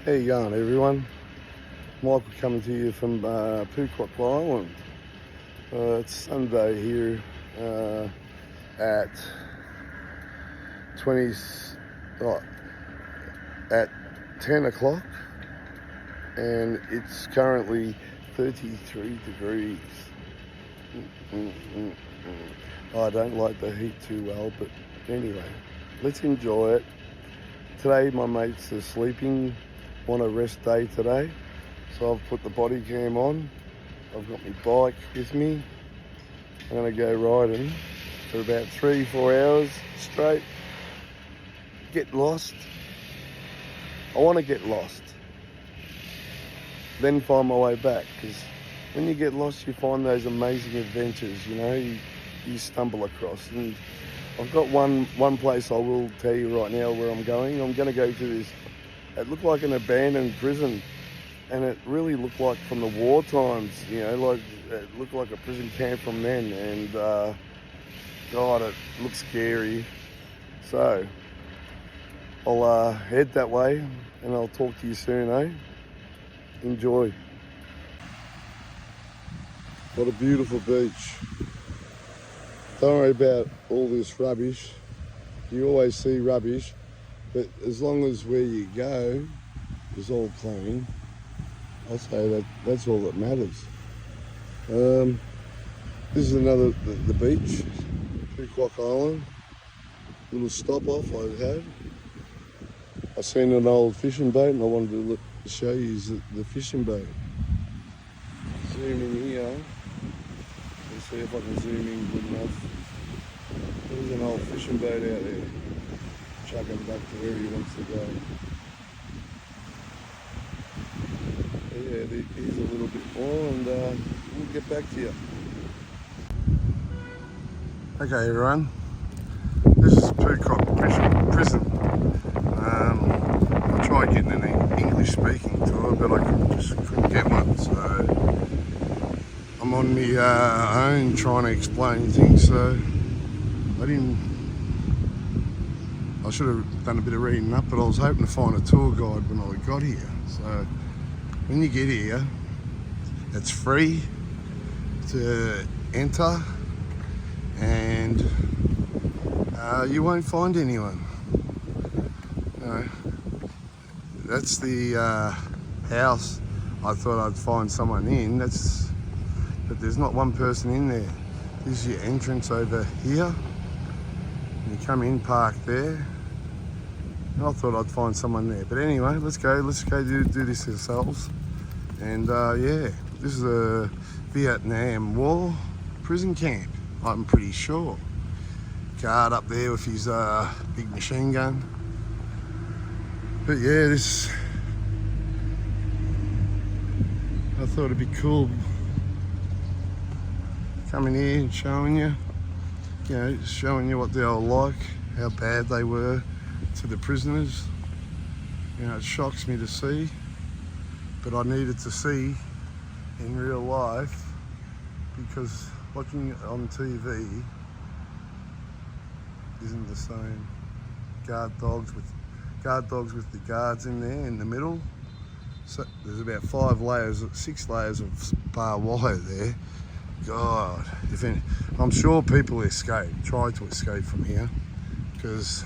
How you going, everyone? Michael coming to you from Phu Quoc Island. It's Sunday here at 20 at 10 o'clock, and it's currently 33 degrees. I don't like the heat too well, but anyway, let's enjoy it. Today my mates are sleeping on a rest day today, so I've put the body cam on. I've got my bike with me. I'm going to go riding for about 3-4 hours straight. Get lost. I want to get lost, then find my way back, because when you get lost you find those amazing adventures, you know, you stumble across. And I've got one place I will tell you right now where I'm going. I'm going to go to this, it looked like an abandoned prison, and it really looked like from the war times, you know, like it looked like a prison camp from then, and God, it looks scary. So I'll head that way and I'll talk to you soon, eh? Enjoy. What a beautiful beach. Don't worry about all this rubbish. You always see rubbish, but as long as where you go is all clean, I'll say that's all that matters. This is the beach, Phu Quoc Island. Little stop off I had. I seen an old fishing boat and I wanted to show you the fishing boat. Zoom in here. Let's see if I can zoom in good enough. There's an old fishing boat out there, chugging back to where he wants to go. Yeah, here's a little bit more, and we'll get back to you. Okay, everyone, this is Phu Quoc prison. I tried getting an English speaking tour, but I just couldn't get one, so I'm on my own trying to explain things. So I should have done a bit of reading up, but I was hoping to find a tour guide when I got here. So when you get here, it's free to enter, and you won't find anyone. You know, that's the house I thought I'd find someone in. But there's not one person in there. This is your entrance over here. You come in, park there. And I thought I'd find someone there. But anyway, let's go do this ourselves. And yeah, this is a Vietnam War prison camp, I'm pretty sure. Guard up there with his big machine gun. But yeah, I thought it'd be cool coming here and showing you, showing you what they were like, how bad they were to the prisoners. You know, it shocks me to see, but I needed to see in real life, because watching it on TV isn't the same. Guard dogs with the guards in there in the middle. So there's about 6 layers of barbed wire there. God, I'm sure people tried to escape from here, because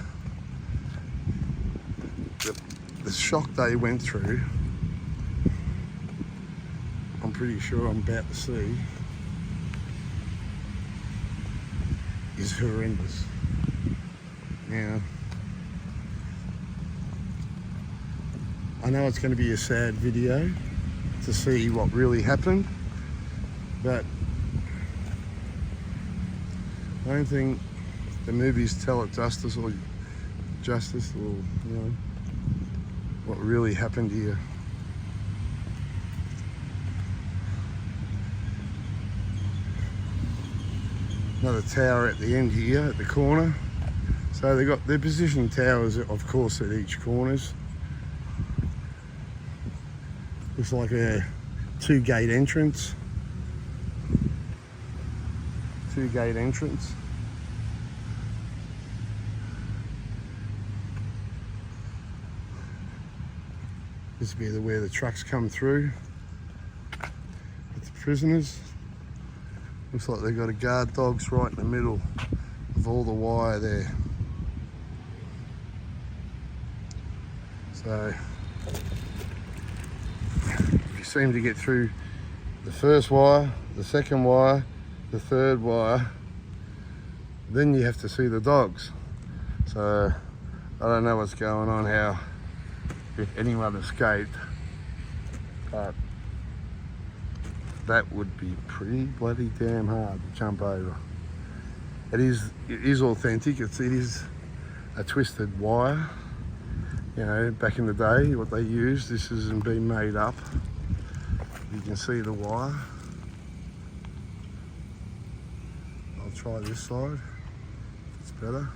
the shock they went through, I'm pretty sure I'm about to see, is horrendous. Now, I know it's going to be a sad video to see what really happened, but I don't think the movies tell it justice, or you know, what really happened here. Another tower at the end here, at the corner. So they've got their positioned towers, of course, at each corners. Looks like a two-gate entrance. This would be where the trucks come through with the prisoners. Looks like they've got a guard dogs right in the middle of all the wire there. So if you seem to get through the first wire, the second wire, the third wire, then you have to see the dogs. So I don't know what's going on, how if anyone escaped, but that would be pretty bloody damn hard to jump over. It is authentic. It is a twisted wire. You know, back in the day, what they used. This hasn't been made up. You can see the wire. I'll try this side. It's better.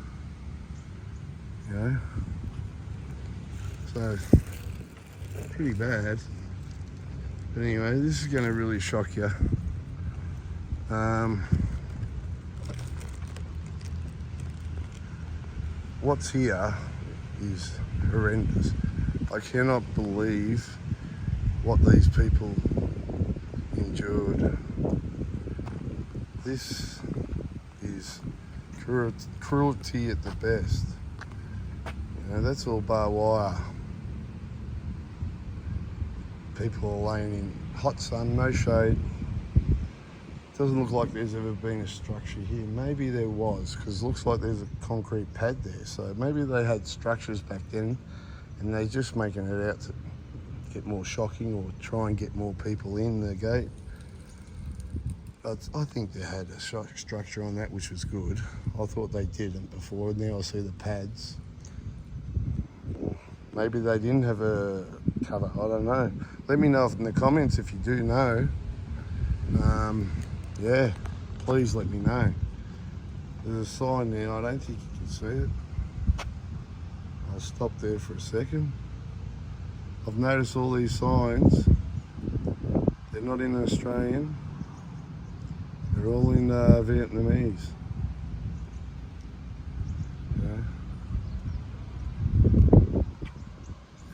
You know. So pretty bad. But anyway, this is going to really shock you. What's here is horrendous. I cannot believe what these people endured. This is cruelty at the best. You know, that's all barbed wire. People are laying in hot sun, no shade. Doesn't look like there's ever been a structure here. Maybe there was, because it looks like there's a concrete pad there. So maybe they had structures back then and they're just making it out to get more shocking or try and get more people in the gate. But I think they had a structure on that, which was good. I thought they didn't before. Now I see the pads. Maybe they didn't have a cover, I don't know. Let me know in the comments if you do know. Yeah, please let me know. There's a sign there, I don't think you can see it. I'll stop there for a second. I've noticed all these signs. They're not in Australian. They're all in Vietnamese.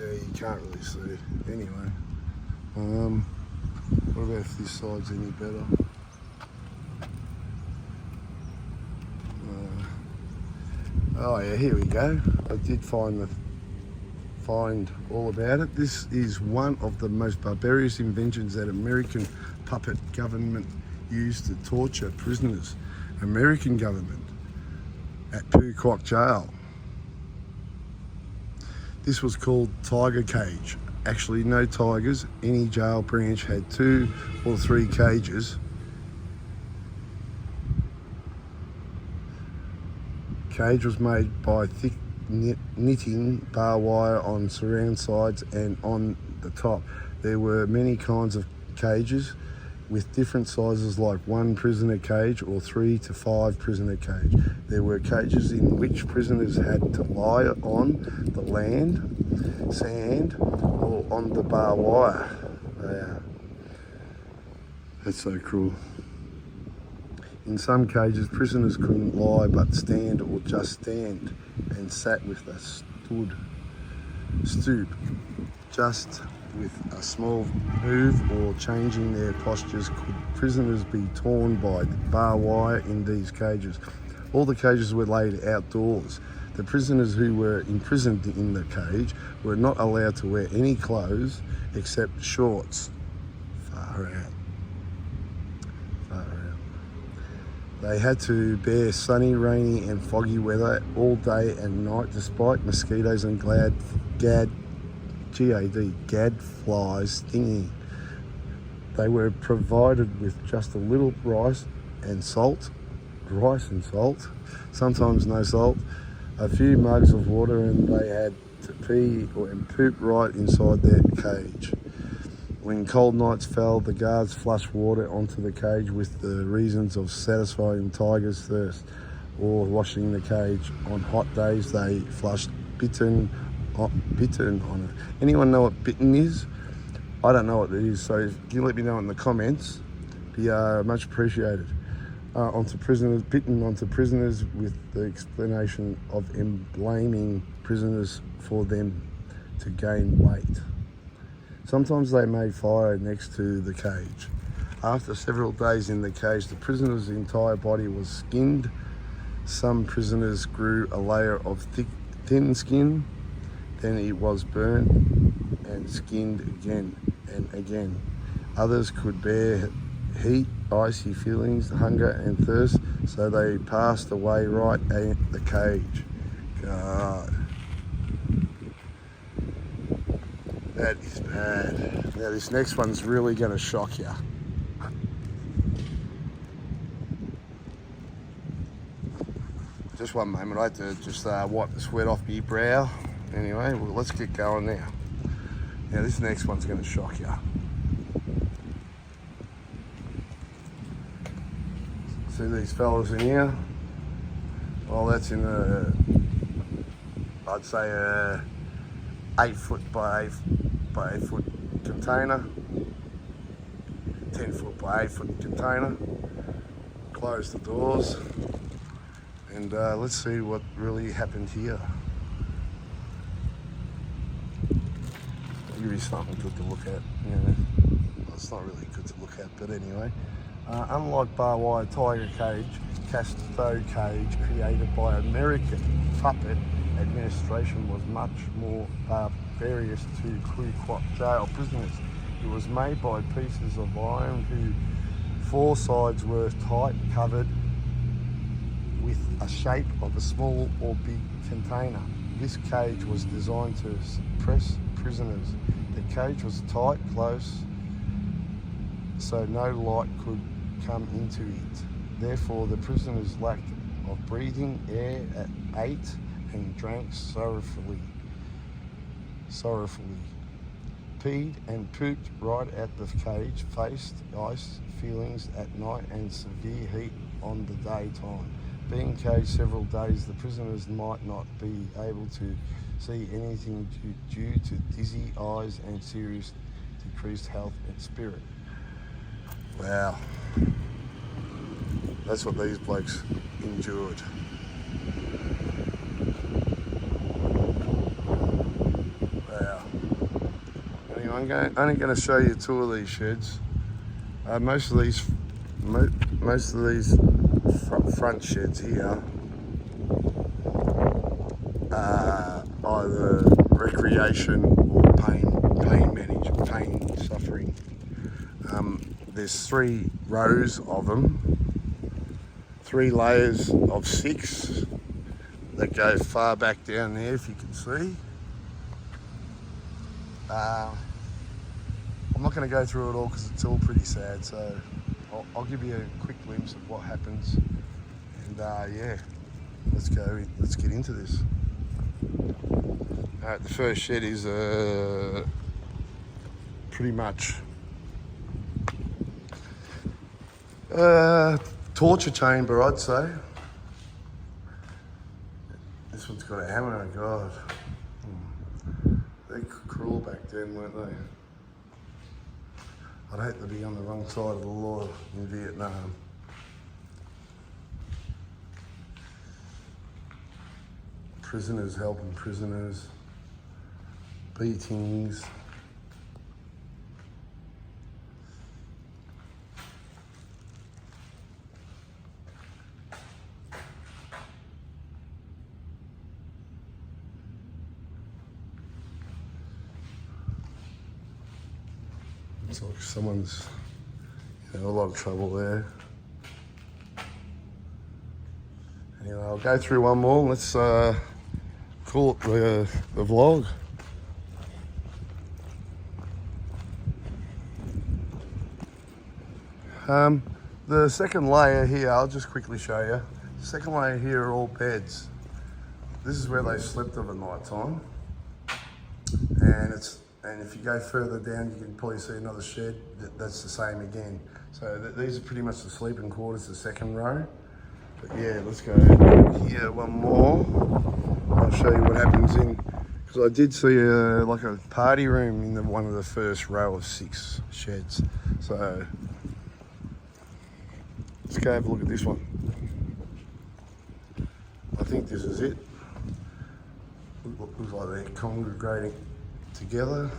Yeah, you can't really see. Anyway, what about if this side's any better? Oh yeah, here we go. I did find all about it. This is one of the most barbarous inventions that American puppet government used to torture prisoners. American government at Phu Quoc jail. This was called tiger cage. Actually, no tigers. Any jail branch had 2 or 3 cages. Cage was made by thick knitting barbed wire on surround sides and on the top. There were many kinds of cages with different sizes, like 1 prisoner cage or 3 to 5 prisoner cage. There were cages in which prisoners had to lie on the land, sand, or on the barbed wire. Yeah. That's so cruel. In some cages, prisoners couldn't lie but stand or just stand and sat with a stoop. Just with a small move or changing their postures could prisoners be torn by barbed wire in these cages. All the cages were laid outdoors. The prisoners who were imprisoned in the cage were not allowed to wear any clothes except shorts. Far out. They had to bear sunny, rainy and foggy weather all day and night despite mosquitoes and gad flies stinging. They were provided with just a little rice and salt, sometimes no salt, a few mugs of water, and they had to pee and poop right inside their cage. When cold nights fell, the guards flushed water onto the cage with the reasons of satisfying tigers' thirst or washing the cage. On hot days, they flushed bittern on it. Anyone know what bittern is? I don't know what it is, so if you let me know in the comments, be much appreciated. Bitten onto prisoners with the explanation of blaming prisoners for them to gain weight. Sometimes they made fire next to the cage. After several days in the cage, the prisoner's entire body was skinned. Some prisoners grew a layer of thin skin. Then it was burnt and skinned again and again. Others could bear heat, icy feelings, hunger and thirst, so they passed away right in the cage. God. That is bad. Now this next one's really going to shock you. Just one moment, I had to just wipe the sweat off my brow. Anyway, well, let's get going now. Now this next one's going to shock you. See these fellas in here? Well, that's in a, I'd say a 8 foot by 8 foot container. 10 foot by 8 foot container. Close the doors. And let's see what really happened here. I'll give you something good to look at. You know, well, it's not really good to look at, but anyway. Unlike barbed wire tiger cage, Casto cage created by American puppet administration was much more barbarous to Phu Quoc jail prisoners. It was made by pieces of iron whose 4 sides were tight covered with a shape of a small or big container. This cage was designed to suppress prisoners. The cage was tight, close, so no light could come into it. Therefore, the prisoners lacked of breathing air at 8 and drank sorrowfully. Peed and pooped right at the cage, faced ice feelings at night and severe heat on the daytime. Being caged several days, the prisoners might not be able to see anything due to dizzy eyes and serious decreased health and spirit. Wow. That's what these blokes endured. Wow. Anyway, I'm only going to show you 2 of these sheds. Most of these front sheds here are either recreation or pain suffering. There's 3 rows of them, 3 layers of 6 that go far back down there, if you can see. I'm not going to go through it all because it's all pretty sad, so I'll give you a quick glimpse of what happens. And yeah, let's get into this. The first shed is pretty much torture chamber, I'd say. This one's got a hammer, God. They cruel back then, weren't they? I'd hate to be on the wrong side of the law in Vietnam. Prisoners helping prisoners, beatings. It's like someone's in a lot of trouble there. Anyway, I'll go through one more. Let's call it the vlog. The second layer here, I'll just quickly show you. The second layer here are all beds. This is where they slept of a night time. And if you go further down, you can probably see another shed that's the same again. So these are pretty much the sleeping quarters, the second row. But yeah, let's go here one more. I'll show you what happens in, because I did see like a party room in one of the first row of 6 sheds. So let's go have a look at this one. I think this is it. Looks like they're congregating together.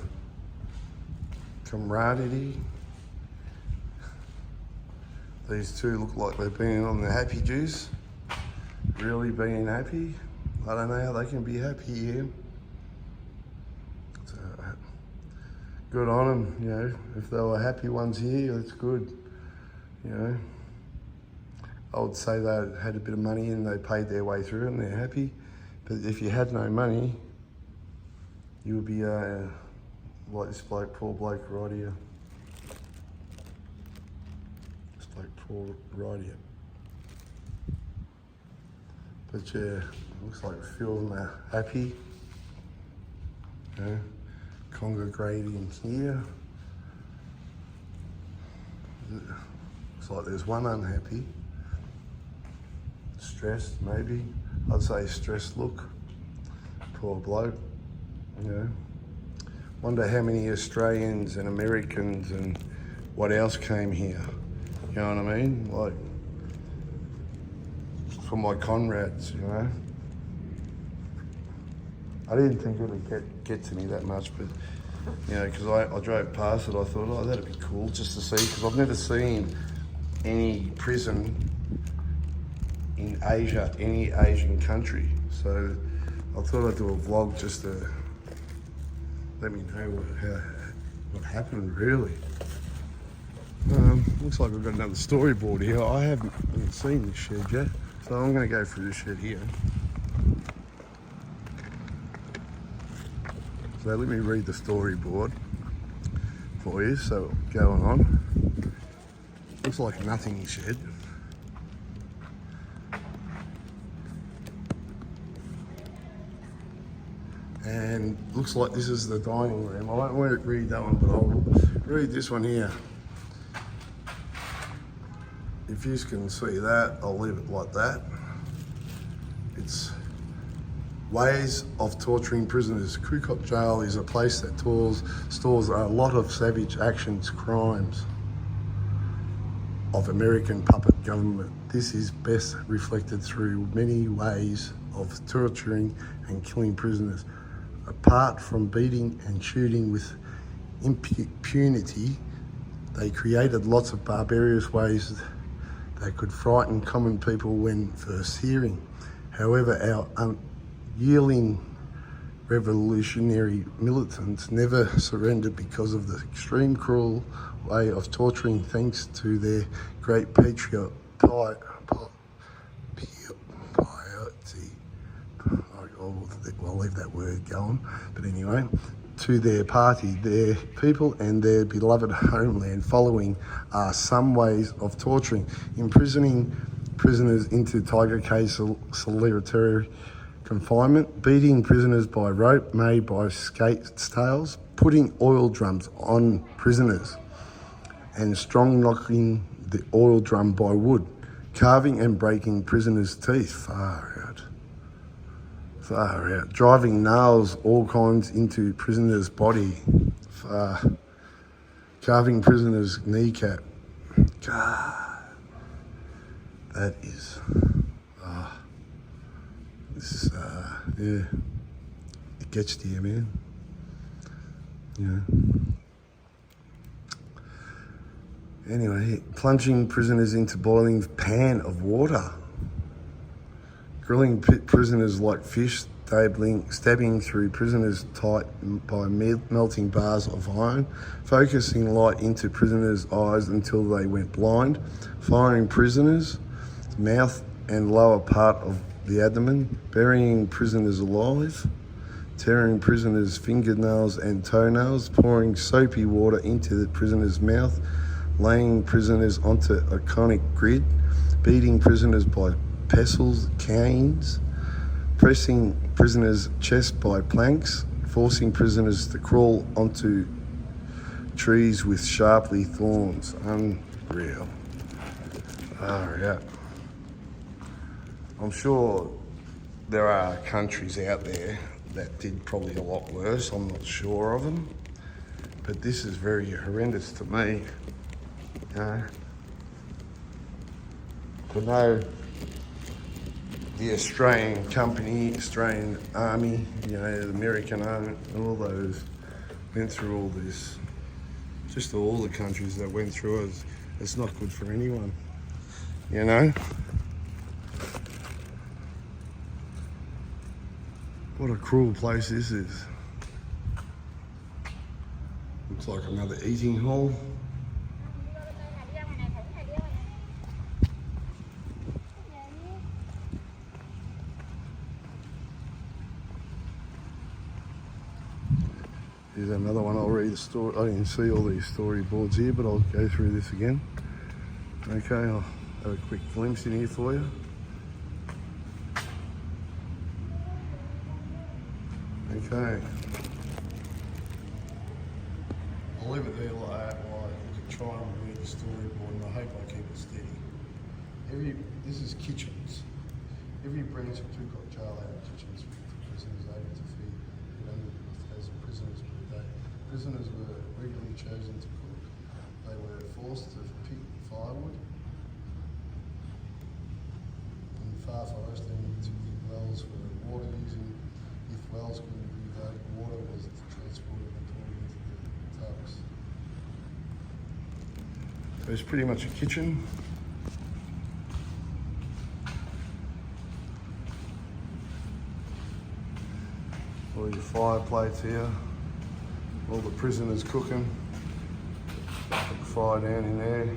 camaraderie. These two look like they've been on the happy juice, really being happy. I don't know how they can be happy here. So, good on them, you know. If they were happy ones here, that's good, you know. I would say they had a bit of money and they paid their way through and they're happy. But if you had no money, you would be like this bloke, poor bloke right here. This bloke, poor right here. But yeah, looks like a few of them are happy. You know, congregating here. Looks like there's one unhappy. Stressed, maybe. I'd say stressed look. Poor bloke, you know. Wonder how many Australians and Americans and what else came here. You know what I mean? Like, for my Conrads, you know. I didn't think it would get to me that much, but, you know, because I drove past it, I thought, oh, that'd be cool just to see, because I've never seen any prison in Asia, any Asian country. So I thought I'd do a vlog just to let me know what happened, really. Looks like we've got another storyboard here. I haven't seen this shed yet, so I'm going to go through this shed here. So let me read the storyboard for you, so what's going on. Looks like a nothing shed. And looks like this is the dining room. I won't read that one, but I'll read this one here. If you can see that, I'll leave it like that. It's ways of torturing prisoners. Phu Quoc jail is a place that stores a lot of savage actions, crimes of American puppet government. This is best reflected through many ways of torturing and killing prisoners. Apart from beating and shooting with impunity, they created lots of barbarous ways that could frighten common people when first hearing. However, our unyielding revolutionary militants never surrendered because of the extreme cruel way of torturing, thanks to their great piety. I'll leave that word going, but anyway, to their party, their people and their beloved homeland following are some ways of torturing, imprisoning prisoners into tiger cage solitary confinement, beating prisoners by rope made by skates' tails, putting oil drums on prisoners and strong knocking the oil drum by wood, carving and breaking prisoners' teeth. Far out. Driving nails all kinds into prisoners' body. Carving prisoners' kneecap. God, that is, yeah, it gets to you, man. Yeah. Anyway, plunging prisoners into boiling pan of water. Grilling prisoners like fish, stabbing through prisoners tight by melting bars of iron, focusing light into prisoners' eyes until they went blind, firing prisoners' mouth and lower part of the abdomen, burying prisoners alive, tearing prisoners' fingernails and toenails, pouring soapy water into the prisoner's mouth, laying prisoners onto a conic grid, beating prisoners by pestles, canes, pressing prisoners' chest by planks, forcing prisoners to crawl onto trees with sharply thorns. Unreal. Oh, yeah. I'm sure there are countries out there that did probably a lot worse. I'm not sure of them. But this is very horrendous to me. You know? To know the Australian company, Australian army, you know, the American army, all those went through all this just all the countries that went through it, it's not good for anyone, you know. What a cruel place this is. Looks like another eating hall. Here's another one. I'll read the story. I didn't see all these storyboards here, but I'll go through this again. Okay, I'll have a quick glimpse in here for you. Okay. I'll leave it there like that while I try and read the storyboard, and I hope I keep it steady. This is kitchens. Every branch of Phu Quoc jail had kitchens for prisoners able to feed 1,000 prisoners per day. Prisoners were regularly chosen to cook. They were forced to pick firewood in the far forest and to dig wells for water using. If wells couldn't be dug, water was transported and poured into the tubs. So it's pretty much a kitchen. All your fire plates here. All the prisoners cooking. Put the fire down in there.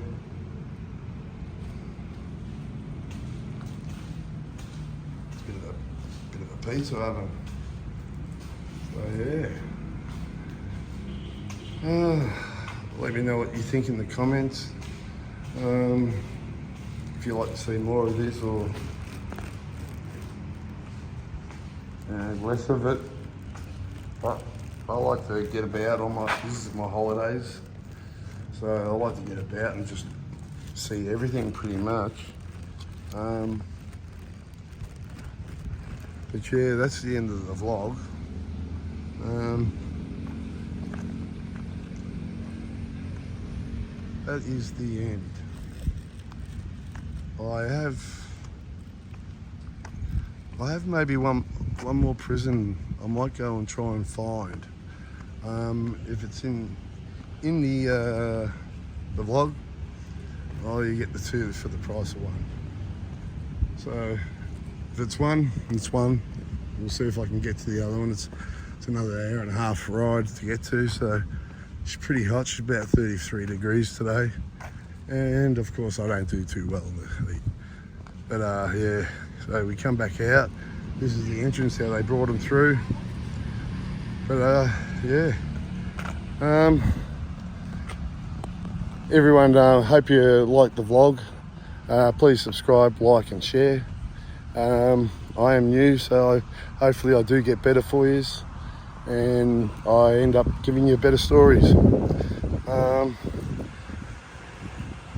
It's a bit of a pizza oven. So yeah. Let me know what you think in the comments. If you'd like to see more of this or less of it. But I like to get about on this is my holidays. So I like to get about and just see everything pretty much. But yeah, that's the end of the vlog. That is the end. I have maybe one more prison I might go and try and find. If it's in the vlog, you get the two for the price of one. So if it's one, it's one. We'll see if I can get to the other one. It's another hour and a half ride to get to, so it's pretty hot. It's about 33 degrees today, and of course I don't do too well in the heat. But yeah, so we come back out. This is the entrance how they brought them through. But yeah, everyone, hope you liked the vlog. Please subscribe, like and share. I am new, so hopefully I do get better for you and I end up giving you better stories.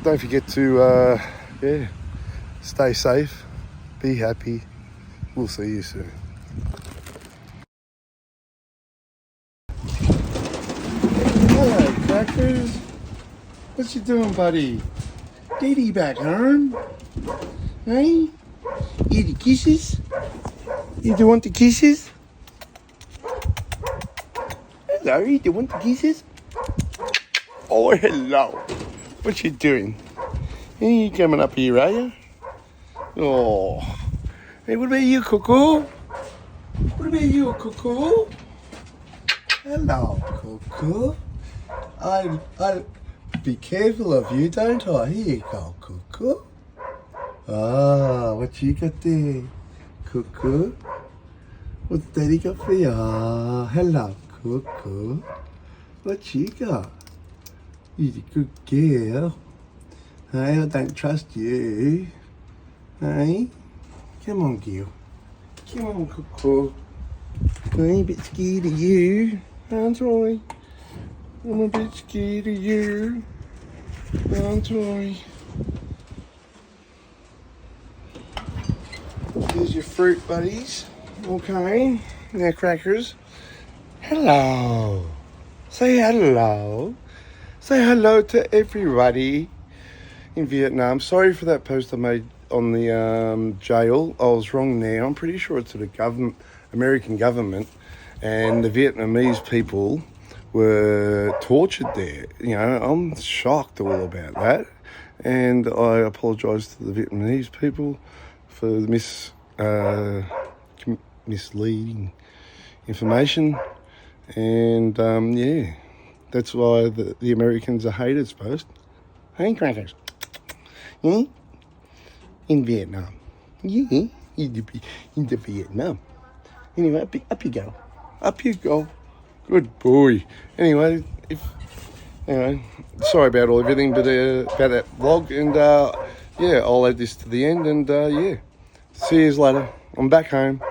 Don't forget to yeah, stay safe, be happy. We'll see you soon. Hello, crackers. What you doing, buddy? Daddy back home? Hey? You the kisses? You do want the kisses? Hello, you do want the kisses? Oh, hello. What you doing? You coming up here, are you? Oh. Hey, what about you, Cuckoo? What about you, Cuckoo? Hello, Cuckoo. I be careful of you, don't I? Here you go, Cuckoo. Ah, what you got there, Cuckoo? What's Daddy got for you? Ah, hello, Cuckoo. What you got? You're a good girl. Hey, I don't trust you. Hey? Come on, girl. Come on, Cuckoo. I'm a bit scared of you, aren't I? I'm a bit scared of you, aren't I? Here's your fruit, buddies. Okay. Now, crackers. Hello. Say hello. Say hello to everybody in Vietnam. Sorry for that post I made on the jail. I was wrong there. I'm pretty sure it's the American government and the Vietnamese people were tortured there. You know, I'm shocked all about that. And I apologise to the Vietnamese people for the misleading information. And, yeah, that's why the Americans are hated, suppose. Hey, crackers. Yeah? In Vietnam. Yeah, in the Vietnam. Anyway, up you go. Up you go. Good boy. Anyway, sorry about everything, but about that vlog, and yeah, I'll add this to the end, and yeah, see you later. I'm back home.